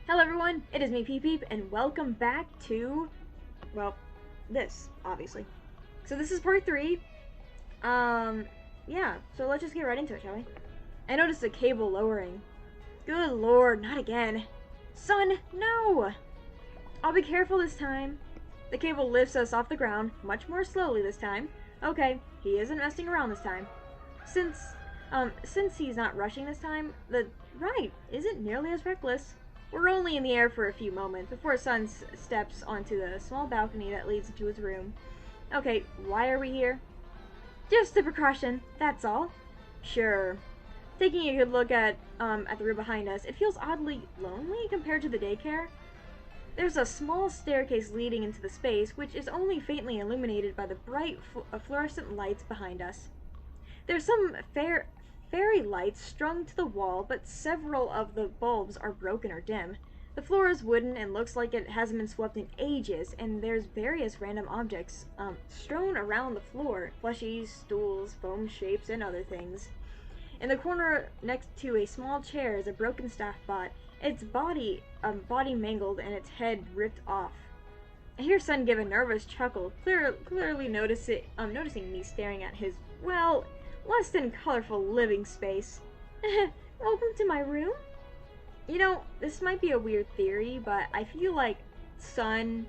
Hello everyone, it is me Peep Peep, and welcome back to, well, this, obviously. So this is part 3. Yeah, so let's just get right into it, shall we? I noticed a cable lowering. Good lord, not again. Son, no! I'll be careful this time. The cable lifts us off the ground, much more slowly this time. Okay, he isn't messing around this time. Since he's not rushing this time, the ride isn't nearly as reckless. We're only in the air for a few moments before Sun steps onto the small balcony that leads into his room. Okay, why are we here? Just a precaution, that's all. Sure. Taking a good look at the room behind us, it feels oddly lonely compared to the daycare. There's a small staircase leading into the space, which is only faintly illuminated by the bright fluorescent lights behind us. There's some fairy lights strung to the wall, but several of the bulbs are broken or dim. The floor is wooden and looks like it hasn't been swept in ages, and there's various random objects strewn around the floor. Plushies, stools, foam shapes, and other things. In the corner next to a small chair is a broken staff bot. Its body mangled and its head ripped off. I hear Sun give a nervous chuckle, clearly noticing me staring at his, well, less than colorful living space. Welcome to my room? You know, this might be a weird theory, but I feel like Sun,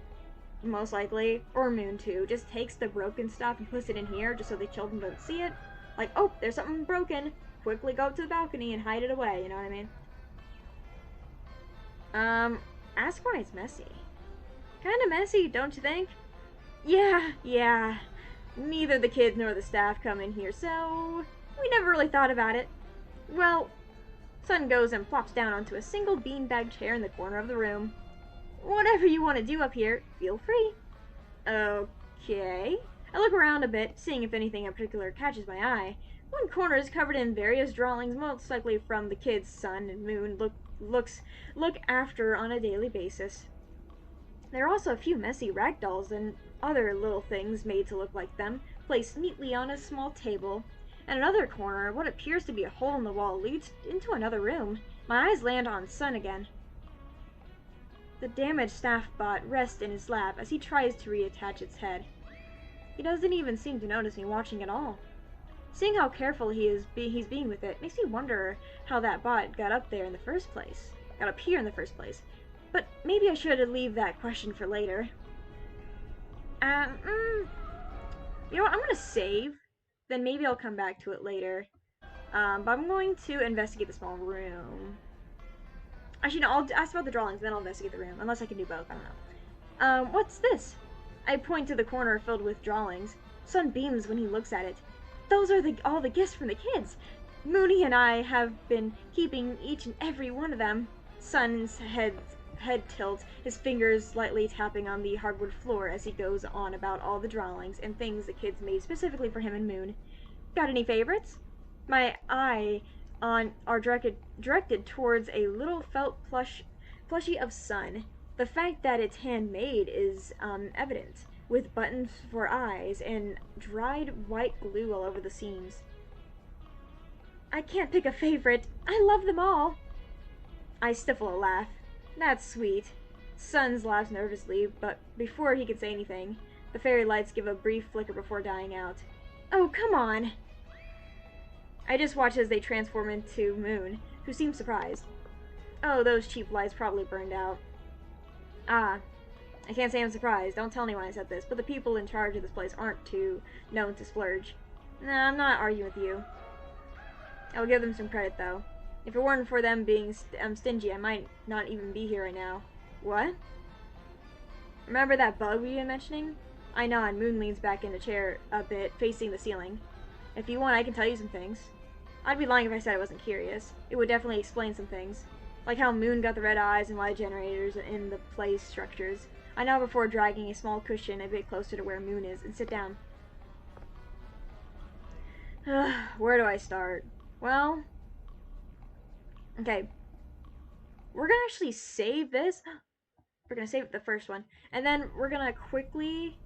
most likely, or Moon too, just takes the broken stuff and puts it in here just so the children don't see it. Like, oh, there's something broken. Quickly go up to the balcony and hide it away, you know what I mean? Ask why it's messy. Kinda messy, don't you think? Yeah. Neither the kids nor the staff come in here, so we never really thought about it. Well, Sun goes and plops down onto a single beanbag chair in the corner of the room. Whatever you want to do up here, feel free. Okay. I look around a bit, seeing if anything in particular catches my eye. One corner is covered in various drawings, most likely from the kids' Sun and Moon look after on a daily basis. There are also a few messy rag dolls and other little things made to look like them, placed neatly on a small table. In another corner, what appears to be a hole in the wall leads into another room. My eyes land on Sun again. The damaged staff bot rests in his lap as he tries to reattach its head. He doesn't even seem to notice me watching at all. Seeing how careful he's being with it makes me wonder how that bot got up here in the first place. But maybe I should leave that question for later. You know what? I'm gonna save. Then maybe I'll come back to it later. But I'm going to investigate the small room. Actually, no, I'll ask about the drawings, then I'll investigate the room. Unless I can do both, I don't know. What's this? I point to the corner filled with drawings. Sun beams when he looks at it. Those are all the gifts from the kids. Mooney and I have been keeping each and every one of them. Sun's head tilts, his fingers lightly tapping on the hardwood floor as he goes on about all the drawings and things the kids made specifically for him and Moon. Got any favorites? My eye are directed towards a little felt plushie of Sun. The fact that it's handmade is evident, with buttons for eyes and dried white glue all over the seams. I can't pick a favorite. I love them all. I stifle a laugh. That's sweet. Sun laughs nervously, but before he can say anything, the fairy lights give a brief flicker before dying out. Oh, come on! I just watch as they transform into Moon, who seems surprised. Oh, those cheap lights probably burned out. Ah, I can't say I'm surprised. Don't tell anyone I said this, but the people in charge of this place aren't too known to splurge. Nah, I'm not arguing with you. I'll give them some credit, though. If it weren't for them being stingy, I might not even be here right now. What? Remember that bug we were mentioning? I nod. Moon leans back in the chair a bit, facing the ceiling. If you want, I can tell you some things. I'd be lying if I said I wasn't curious. It would definitely explain some things. Like how Moon got the red eyes and why generators in the place structures. I nod before dragging a small cushion a bit closer to where Moon is and sit down. Where do I start? Well... Okay. We're gonna actually save this. We're gonna save the first one. And then we're gonna quickly,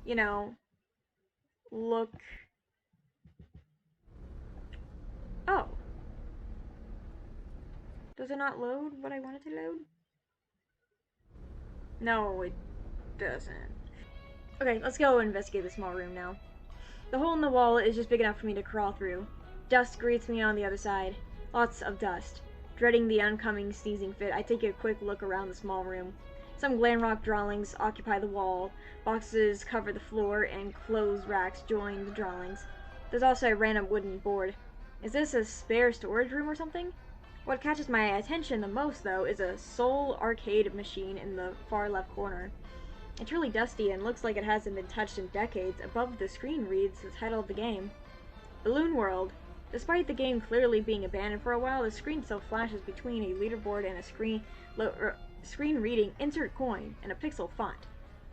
you know, look... Oh. Does it not load what I want it to load? No, it doesn't. Okay, let's go investigate the small room now. The hole in the wall is just big enough for me to crawl through. Dust greets me on the other side. Lots of dust. Dreading the oncoming sneezing fit, I take a quick look around the small room. Some glamrock drawings occupy the wall, boxes cover the floor, and clothes racks join the drawings. There's also a random wooden board. Is this a spare storage room or something? What catches my attention the most, though, is a Soul arcade machine in the far left corner. It's really dusty and looks like it hasn't been touched in decades. Above the screen reads the title of the game, Balloon World. Despite the game clearly being abandoned for a while, the screen still flashes between a leaderboard and a screen reading insert coin in a pixel font.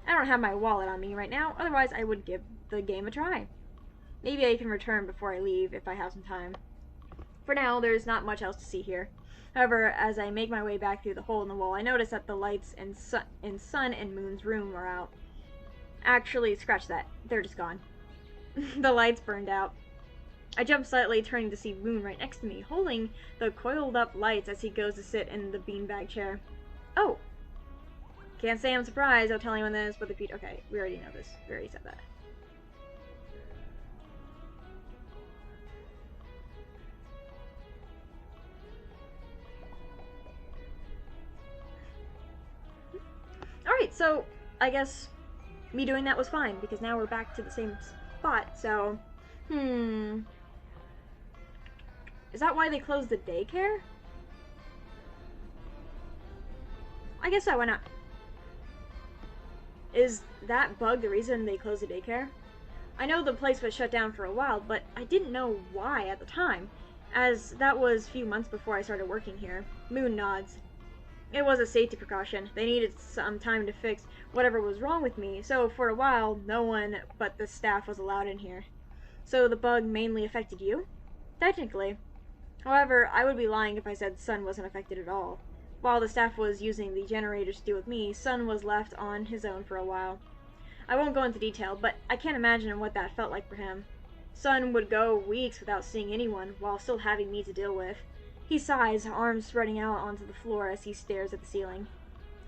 I don't have my wallet on me right now, otherwise I would give the game a try. Maybe I can return before I leave if I have some time. For now, there's not much else to see here. However, as I make my way back through the hole in the wall, I notice that the lights in Sun and Moon's room are out. Actually, scratch that. They're just gone. The lights burned out. I jump slightly, turning to see Moon right next to me, holding the coiled up lights as he goes to sit in the beanbag chair. Oh! Can't say I'm surprised, I'll tell anyone this, but okay, we already know this. We already said that. Alright, so I guess me doing that was fine, because now we're back to the same spot, so... Is that why they closed the daycare? I guess so, why not? Is that bug the reason they closed the daycare? I know the place was shut down for a while, but I didn't know why at the time, as that was a few months before I started working here. Moon nods. It was a safety precaution. They needed some time to fix whatever was wrong with me, so for a while, no one but the staff was allowed in here. So the bug mainly affected you? Technically. However, I would be lying if I said Sun wasn't affected at all. While the staff was using the generators to deal with me, Sun was left on his own for a while. I won't go into detail, but I can't imagine what that felt like for him. Sun would go weeks without seeing anyone, while still having me to deal with. He sighs, arms spreading out onto the floor as he stares at the ceiling.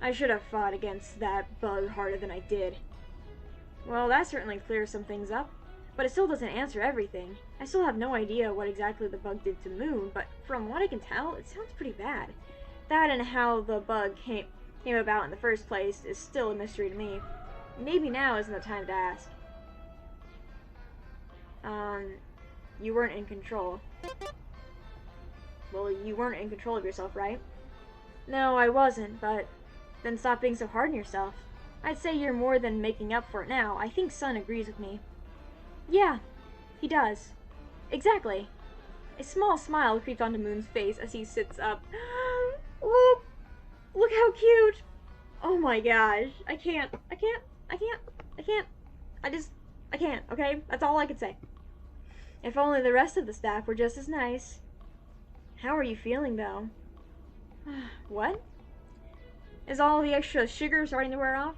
I should have fought against that bug harder than I did. Well, that certainly clears some things up. But it still doesn't answer everything. I still have no idea what exactly the bug did to Moon, but from what I can tell, it sounds pretty bad. That and how the bug came about in the first place is still a mystery to me. Maybe now isn't the time to ask. You weren't in control. Well, you weren't in control of yourself, right? No, I wasn't, but then stop being so hard on yourself. I'd say you're more than making up for it now. I think Sun agrees with me. Yeah, he does. Exactly. A small smile creeps onto Moon's face as he sits up. Look how cute! Oh my gosh. I can't, okay? That's all I can say. If only the rest of the staff were just as nice. How are you feeling, though? What? Is all the extra sugar starting to wear off?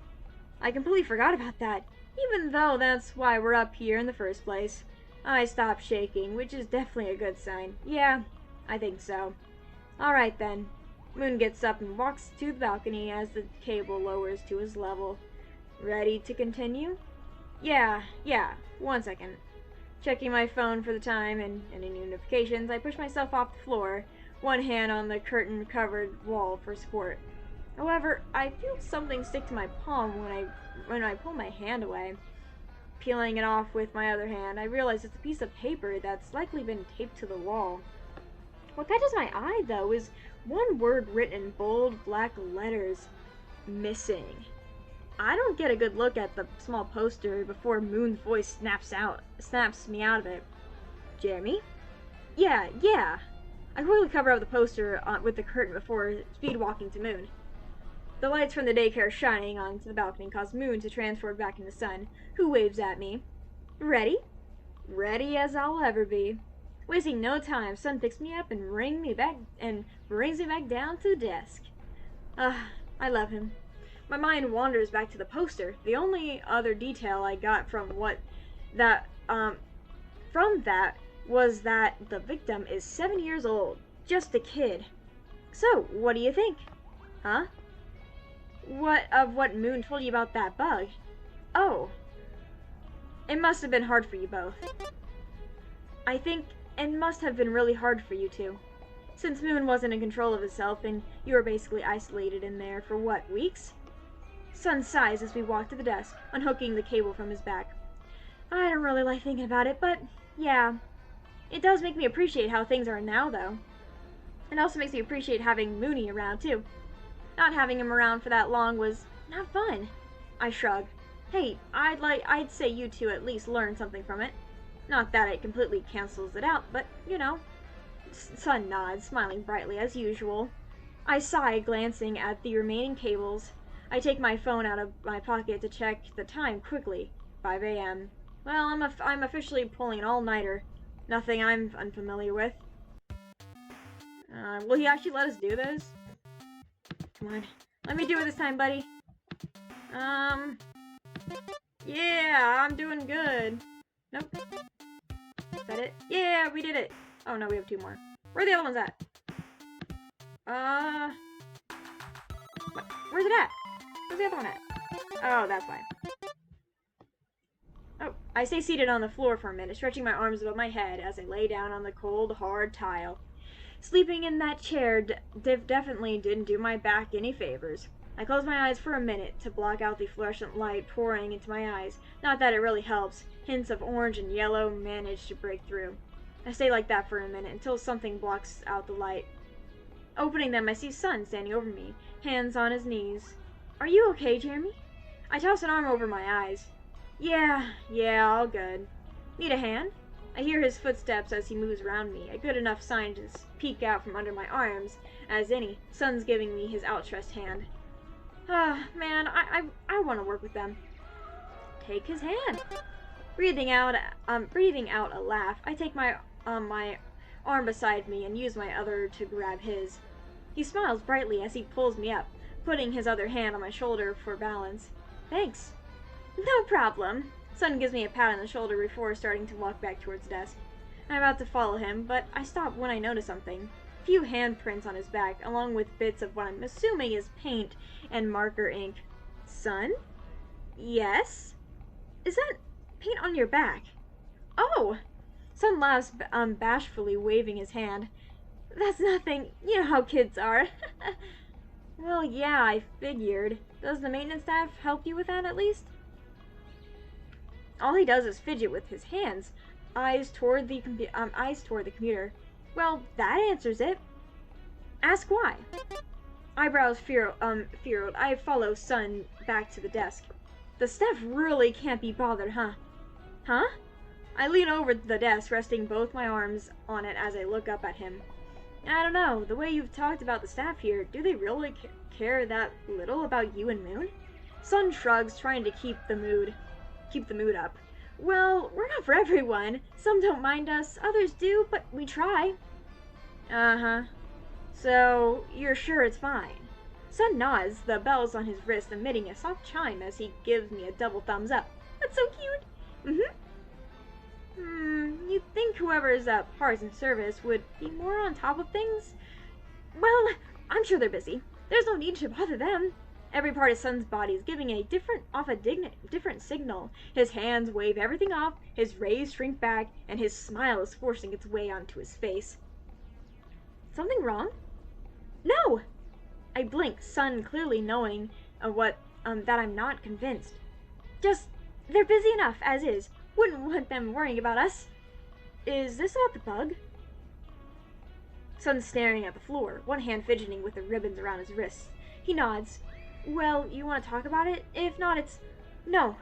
I completely forgot about that. Even though that's why we're up here in the first place. I stopped shaking, which is definitely a good sign. Yeah, I think so. Alright then. Moon gets up and walks to the balcony as the cable lowers to his level. Ready to continue? Yeah, 1 second. Checking my phone for the time and any new notifications, I push myself off the floor, one hand on the curtain-covered wall for support. However, I feel something stick to my palm when I pull my hand away. Peeling it off with my other hand, I realize it's a piece of paper that's likely been taped to the wall. What catches my eye, though, is one word written in bold black letters. Missing. I don't get a good look at the small poster before Moon's voice snaps me out of it. Jeremy? Yeah. I quickly cover up the poster with the curtain before speed walking to Moon. The lights from the daycare shining onto the balcony cause Moon to transport back into Sun, who waves at me. Ready? Ready as I'll ever be. Wasting no time, Sun picks me up and brings me back down to the desk. I love him. My mind wanders back to the poster. The only other detail I got from that was that the victim is 7 years old. Just a kid. So, what do you think? Huh? What Moon told you about that bug? Oh, it must have been hard for you both. I think it must have been really hard for you too. Since Moon wasn't in control of himself and you were basically isolated in there for what, weeks? Sun sighs as we walk to the desk, unhooking the cable from his back. I don't really like thinking about it, but yeah. It does make me appreciate how things are now, though. It also makes me appreciate having Mooney around, too. Not having him around for that long was not fun. I shrug. Hey, I'd say you two at least learn something from it. Not that it completely cancels it out, but, you know. Sun nods, smiling brightly as usual. I sigh, glancing at the remaining cables. I take my phone out of my pocket to check the time quickly. 5 a.m. Well, I'm officially pulling an all-nighter. Nothing I'm unfamiliar with. Will he actually let us do this? Come on. Let me do it this time, buddy. Yeah, I'm doing good. Nope. Is that it? Yeah, we did it. Oh no, we have two more. Where are the other ones at? Where's it at? Where's the other one at? Oh, that's fine. Oh, I stay seated on the floor for a minute, stretching my arms above my head as I lay down on the cold, hard tile. Sleeping in that chair definitely didn't do my back any favors. I close my eyes for a minute to block out the fluorescent light pouring into my eyes. Not that it really helps. Hints of orange and yellow manage to break through. I stay like that for a minute until something blocks out the light. Opening them, I see Sun standing over me, hands on his knees. Are you okay, Jeremy? I toss an arm over my eyes. Yeah, all good. Need a hand? I hear his footsteps as he moves around me, a good enough sign to peek out from under my arms, as any. Sun's giving me his outstretched hand. Man, I want to work with them. Take his hand. Breathing out a laugh, I take my arm beside me and use my other to grab his. He smiles brightly as he pulls me up, putting his other hand on my shoulder for balance. Thanks. No problem. Sun gives me a pat on the shoulder before starting to walk back towards the desk. I'm about to follow him, but I stop when I notice something. A few handprints on his back, along with bits of what I'm assuming is paint and marker ink. Sun? Yes? Is that paint on your back? Oh! Sun laughs, bashfully waving his hand. That's nothing. You know how kids are. Well, yeah, I figured. Does the maintenance staff help you with that, at least? All he does is fidget with his hands, eyes toward the computer. Well, that answers it. Ask why. Eyebrows furrowed, I follow Sun back to the desk. The staff really can't be bothered, huh? Huh? I lean over the desk, resting both my arms on it as I look up at him. I don't know, the way you've talked about the staff here, do they really care that little about you and Moon? Sun shrugs, trying to keep the mood up. Well, we're not for everyone. Some don't mind us, others do, but we try. Uh-huh. So, you're sure it's fine? Sun nods, the bells on his wrist emitting a soft chime as he gives me a double thumbs up. That's so cute. You'd think whoever's parts and service would be more on top of things? Well, I'm sure they're busy. There's no need to bother them. Every part of Sun's body is giving a different signal. His hands wave everything off, his rays shrink back, and his smile is forcing its way onto his face. Something wrong? No! I blink, Sun clearly knowing that I'm not convinced. Just, they're busy enough, as is. Wouldn't want them worrying about us. Is this about the bug? Sun's staring at the floor, one hand fidgeting with the ribbons around his wrists. He nods. Well, you want to talk about it? If not, it's... No.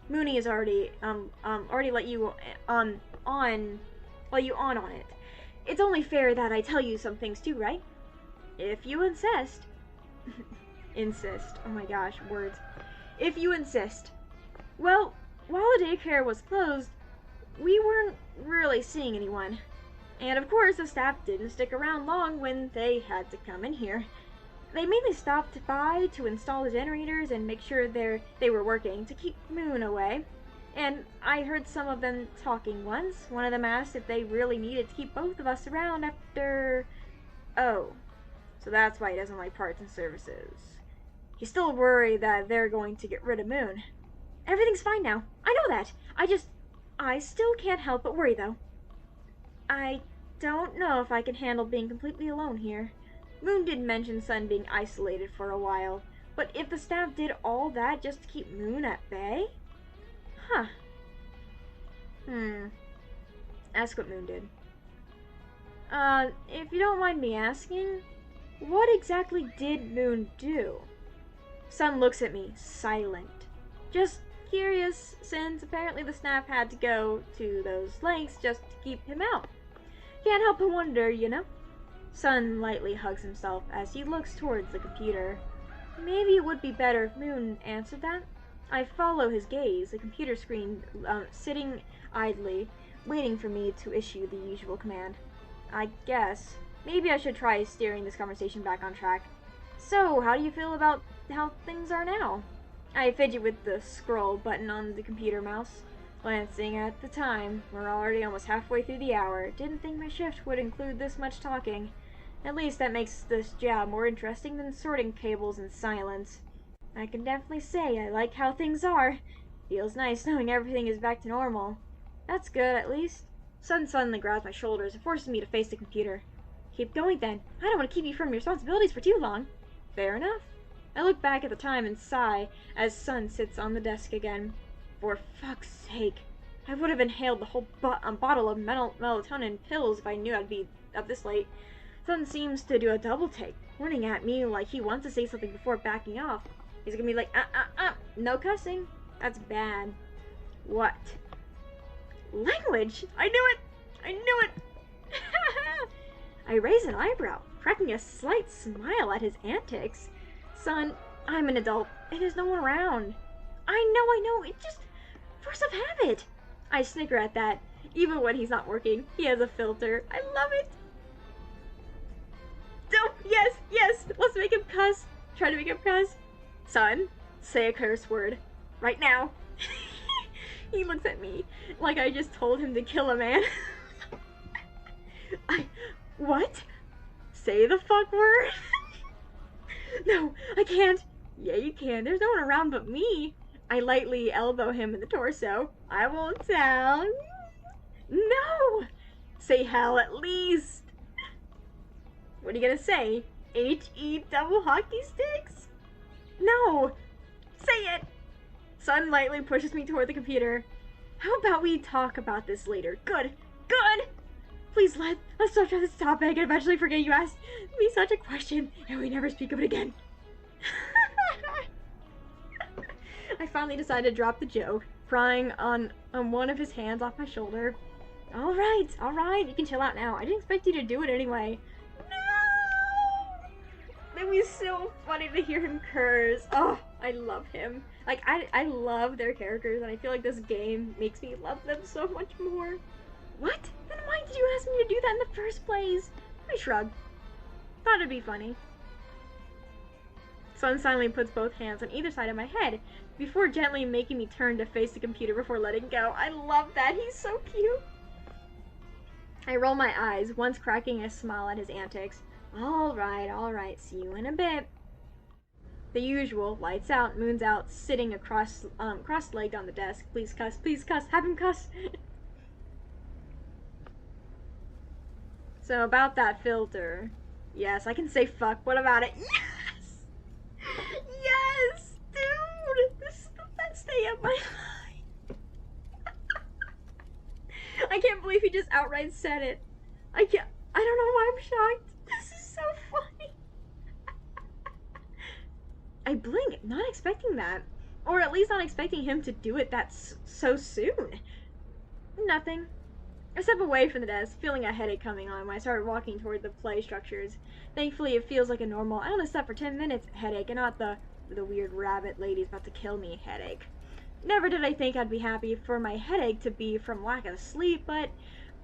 Mooney has already let you on it. It's only fair that I tell you some things too, right? If you insist. Insist. Oh my gosh, words. If you insist. Well, while the daycare was closed, we weren't really seeing anyone. And of course, the staff didn't stick around long when they had to come in here. They mainly stopped by to install the generators and make sure they were working to keep Moon away. And I heard some of them talking once. One of them asked if they really needed to keep both of us around after... Oh. So that's why he doesn't like parts and services. He's still worried that they're going to get rid of Moon. Everything's fine now. I know that. I still can't help but worry, though. I don't know if I can handle being completely alone here. Moon did mention Sun being isolated for a while, but if the staff did all that just to keep Moon at bay? Huh. Ask what Moon did. If you don't mind me asking, what exactly did Moon do? Sun looks at me, silent. Just curious, since apparently the staff had to go to those lengths just to keep him out. Can't help but wonder, you know? Sun lightly hugs himself as he looks towards the computer. Maybe it would be better if Moon answered that. I follow his gaze, the computer screen sitting idly, waiting for me to issue the usual command. I guess. Maybe I should try steering this conversation back on track. So, how do you feel about how things are now? I fidget with the scroll button on the computer mouse. Glancing at the time, we're already almost halfway through the hour. Didn't think my shift would include this much talking. At least that makes this job more interesting than sorting cables in silence. I can definitely say I like how things are. Feels nice knowing everything is back to normal. That's good, at least. Sun suddenly grabs my shoulders and forces me to face the computer. Keep going then. I don't want to keep you from your responsibilities for too long. Fair enough. I look back at the time and sigh as Sun sits on the desk again. For fuck's sake. I would have inhaled the whole bottle of melatonin pills if I knew I'd be up this late. Sun seems to do a double take, pointing at me like he wants to say something before backing off. He's gonna be like, no cussing. That's bad. What? Language! I knew it! I knew it! I raise an eyebrow, cracking a slight smile at his antics. Son, I'm an adult, and there's no one around. I know, it's just force of habit. I snicker at that. Even when he's not working, he has a filter. I love it. Oh, yes, let's make him cuss. Try to make him cuss. Son, say a curse word. Right now. He looks at me like I just told him to kill a man. What? Say the fuck word? No, I can't. Yeah, you can. There's no one around but me. I lightly elbow him in the torso. I won't tell. No! Say hell at least. What are you gonna say? H-E double hockey sticks? No! Say it! Sun lightly pushes me toward the computer. How about we talk about this later? Good! Please let's talk about this topic and eventually forget you asked me such a question and we never speak of it again. I finally decided to drop the joke, prying on one of his hands off my shoulder. Alright, you can chill out now. I didn't expect you to do it anyway. No! It was so funny to hear him curse. Oh, I love him. Like, I love their characters, and I feel like this game makes me love them so much more. What? Then why did you ask me to do that in the first place? I shrugged. Thought it'd be funny. Sun silently puts both hands on either side of my head before gently making me turn to face the computer before letting go. I love that. He's so cute. I roll my eyes, once cracking a smile at his antics. Alright. See you in a bit. The usual, lights out, moon's out, sitting cross-legged on the desk. Please cuss, have him cuss. So about that filter. Yes, I can say fuck. What about it? Yes! Yes! Dude! This is the best day of my life. I can't believe he just outright said it. I don't know why I'm shocked. This is so funny. I blink, not expecting that. Or at least not expecting him to do it that so soon. Nothing. I step away from the desk, feeling a headache coming on when I started walking toward the play structures. Thankfully, it feels like a normal, I only slept for 10 minutes headache, and not the weird rabbit lady's about to kill me headache. Never did I think I'd be happy for my headache to be from lack of sleep, but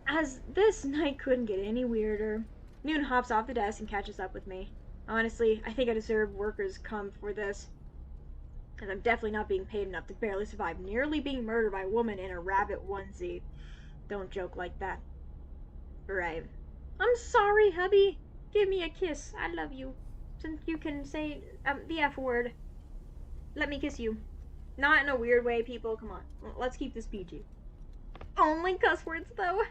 as this night couldn't get any weirder. Noon hops off the desk and catches up with me. Honestly, I think I deserve workers' comp for this, as I'm definitely not being paid enough to barely survive nearly being murdered by a woman in a rabbit onesie. Don't joke like that. Right. I'm sorry, hubby. give me a kiss. I love you. Since you can say the F word. Let me kiss you. Not in a weird way, people. Come on. Let's keep this PG. Only cuss words, though.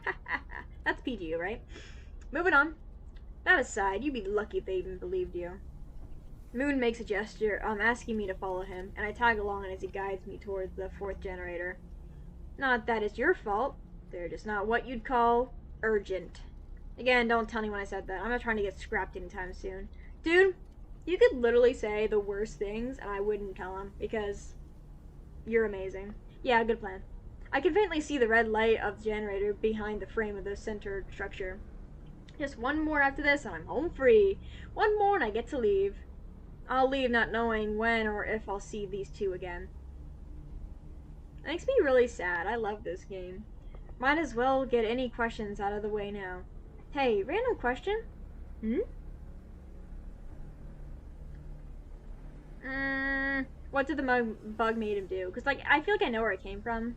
That's PG, right? Moving on. That aside, you'd be lucky if they even believed you. Moon makes a gesture, asking me to follow him, and I tag along as he guides me towards the 4th generator. Not that it's your fault. They're just not what you'd call urgent. Again, don't tell anyone I said that. I'm not trying to get scrapped anytime soon. Dude, you could literally say the worst things, and I wouldn't tell them, because you're amazing. Yeah, good plan. I can faintly see the red light of the generator behind the frame of the center structure. Just one more after this, and I'm home free. One more, and I get to leave. I'll leave not knowing when or if I'll see these two again. It makes me really sad. I love this game. Might as well get any questions out of the way now. Hey, random question? What did the bug made him do? Because, like, I feel like I know where it came from.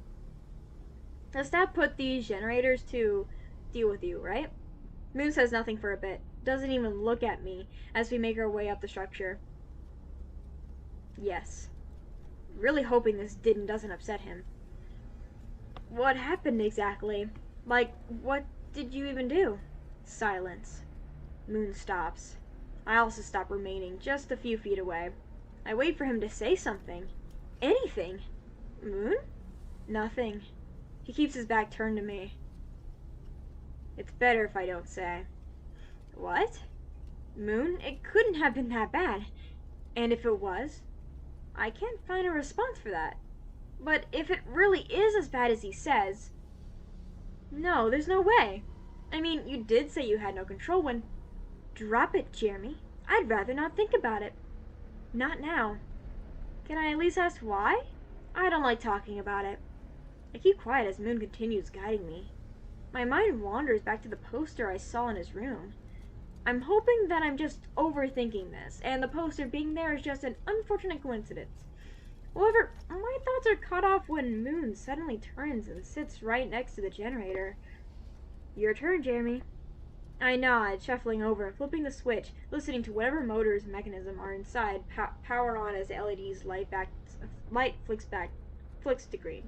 The staff put these generators to deal with you, right? Moon says nothing for a bit. Doesn't even look at me as we make our way up the structure. Yes. Really hoping this doesn't upset him. What happened exactly? Like, what did you even do? Silence. Moon stops. I also stop remaining just a few feet away. I wait for him to say something. Anything. Moon? Nothing. He keeps his back turned to me. It's better if I don't say. What? Moon, it couldn't have been that bad. And if it was, I can't find a response for that. But if it really is as bad as he says... No, there's no way. I mean, you did say you had no control when... Drop it, Jeremy. I'd rather not think about it. Not now. Can I at least ask why? I don't like talking about it. I keep quiet as Moon continues guiding me. My mind wanders back to the poster I saw in his room. I'm hoping that I'm just overthinking this, and the poster being there is just an unfortunate coincidence. However, my thoughts are cut off when Moon suddenly turns and sits right next to the generator. Your turn, Jeremy. I nod, shuffling over and flipping the switch, listening to whatever motors and mechanism are inside power on as the LED's light flicks to green.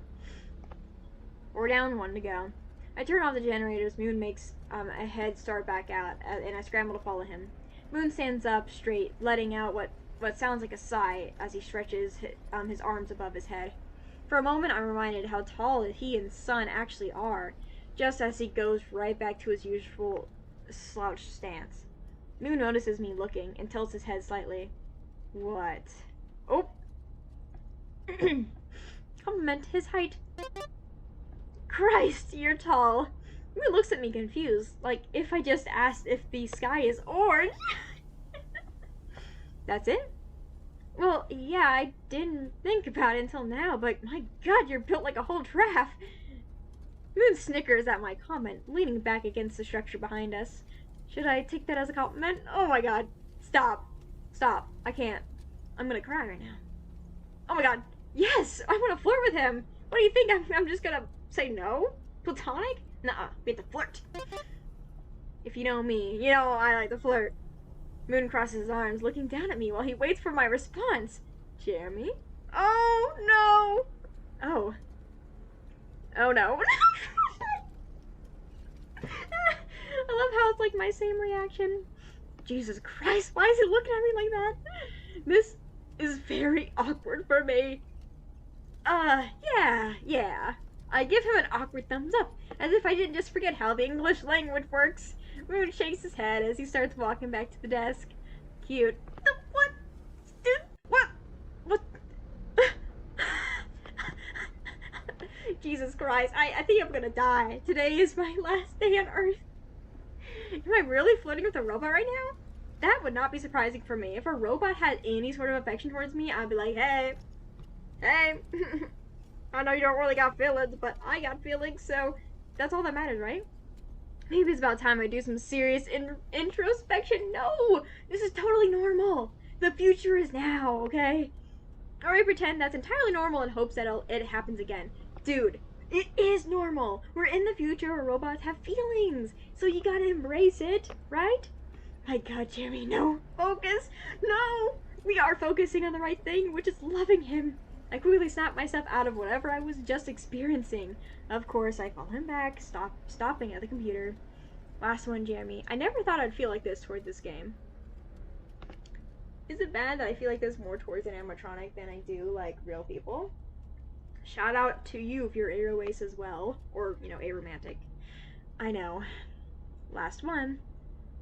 We're down one to go. I turn off the generators. Moon makes a head start back out, and I scramble to follow him. Moon stands up straight, letting out what sounds like a sigh as he stretches his arms above his head. For a moment, I'm reminded how tall he and Sun actually are, just as he goes right back to his usual slouched stance. Moon notices me looking and tilts his head slightly. What? Oh! Compliment his height. Christ, you're tall. Moon looks at me confused, like if I just asked if the sky is orange. That's it? Well, yeah, I didn't think about it until now, but my god, you're built like a whole giraffe. Moon snickers at my comment, leaning back against the structure behind us. Should I take that as a compliment? Oh my god. Stop. Stop. I can't. I'm gonna cry right now. Oh my god. Yes! I wanna flirt with him! What do you think? I'm just gonna say no? Platonic? Nuh-uh. We have to flirt. If you know me, you know I like to flirt. Moon crosses his arms, looking down at me while he waits for my response. Jeremy? Oh, no! Oh. Oh, no. I love how it's like my same reaction. Jesus Christ, why is he looking at me like that? This is very awkward for me. Yeah. I give him an awkward thumbs up, as if I didn't just forget how the English language works. Moon shakes his head as he starts walking back to the desk. Cute. What? Dude, what? Jesus Christ, I think I'm gonna die. Today is my last day on Earth. Am I really flirting with a robot right now? That would not be surprising for me. If a robot had any sort of affection towards me, I'd be like, hey. I know you don't really got feelings, but I got feelings, so that's all that matters, right? Maybe it's about time I do some serious introspection. No! This is totally normal. The future is now, okay? Or I pretend that's entirely normal in hopes that it happens again. Dude, it is normal. We're in the future where robots have feelings, so you gotta embrace it, right? My god, Jeremy, no! Focus! No! We are focusing on the right thing, which is loving him. I quickly snapped myself out of whatever I was just experiencing. Of course, I follow him back, stopping at the computer. Last one, Jeremy. I never thought I'd feel like this toward this game. Is it bad that I feel like this more towards an animatronic than I do, like, real people? Shout out to you if you're Aeroace as well. Or, you know, Aromantic. I know. Last one.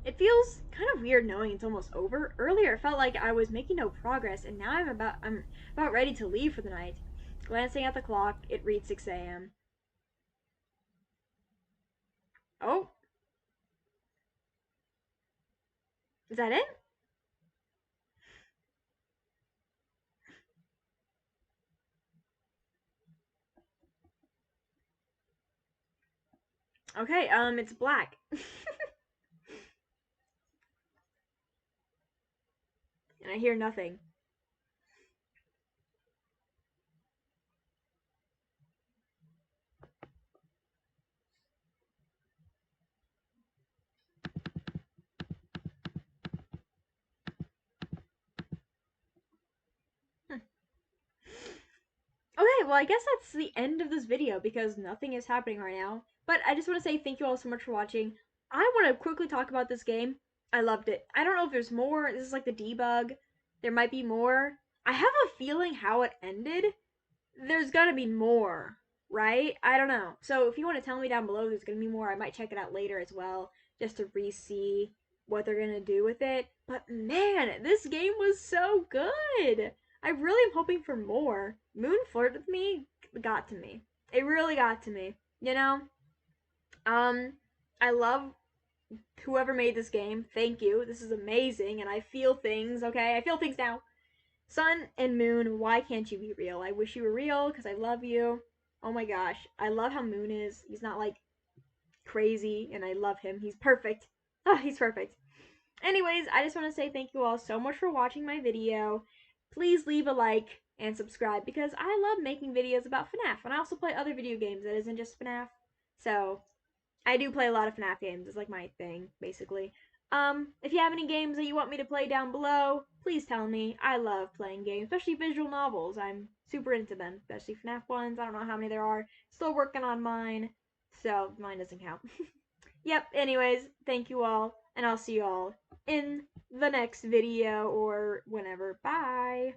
It feels kind of weird knowing it's almost over. Earlier it felt like I was making no progress, and now I'm about ready to leave for the night. Glancing at the clock, it reads 6 a.m. Oh, is that it? Okay, it's black. And I hear nothing. Hmm. Okay, well, I guess that's the end of this video because nothing is happening right now. But I just want to say thank you all so much for watching. I want to quickly talk about this game. I loved it. I don't know if there's more. This is like the debug. There might be more. I have a feeling how it ended. There's gotta be more, right? I don't know. So if you want to tell me down below there's gonna be more, I might check it out later as well, just to re-see what they're gonna do with it. But man, this game was so good. I really am hoping for more. Moon Flirt with Me got to me. It really got to me. You know? Um, I love whoever made this game. Thank you. This is amazing, and I feel things, okay? I feel things now. Sun and Moon, why can't you be real? I wish you were real because I love you. Oh my gosh. I love how Moon is. He's not like crazy, and I love him. He's perfect. Oh, he's perfect. Anyways, I just want to say thank you all so much for watching my video. Please leave a like and subscribe because I love making videos about FNAF, and I also play other video games that isn't just FNAF. So, I do play a lot of FNAF games. It's like my thing, basically. If you have any games that you want me to play down below, please tell me. I love playing games, especially visual novels. I'm super into them, especially FNAF ones. I don't know how many there are. Still working on mine, so mine doesn't count. Yep, anyways, thank you all, and I'll see you all in the next video or whenever. Bye!